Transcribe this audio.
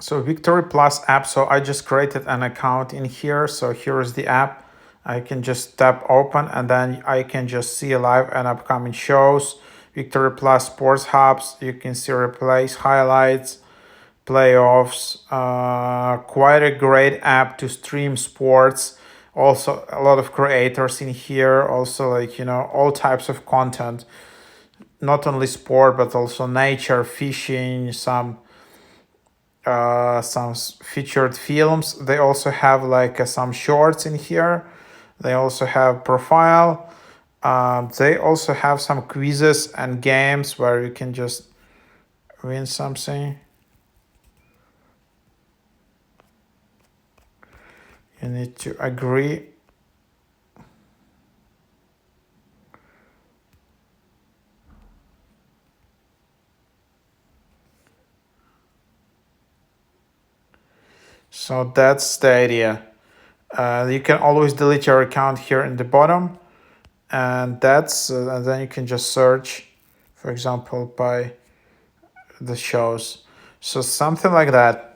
So Victory Plus app. So I just created an account in here. So here is the app. I can just tap open and then I can just see live and upcoming shows. Victory Plus Sports Hubs. You can see replays, highlights, playoffs. Quite a great app to stream sports. Also a lot of creators in here. Also like all types of content. Not only sport but also nature, fishing, some featured films. They also have like some shorts in here. They also have profile. They also have some quizzes and games where you can just win something. You need to agree. So that's the idea. You can always delete your account here in the bottom, and and then you can just search, for example, by the shows. So something like that.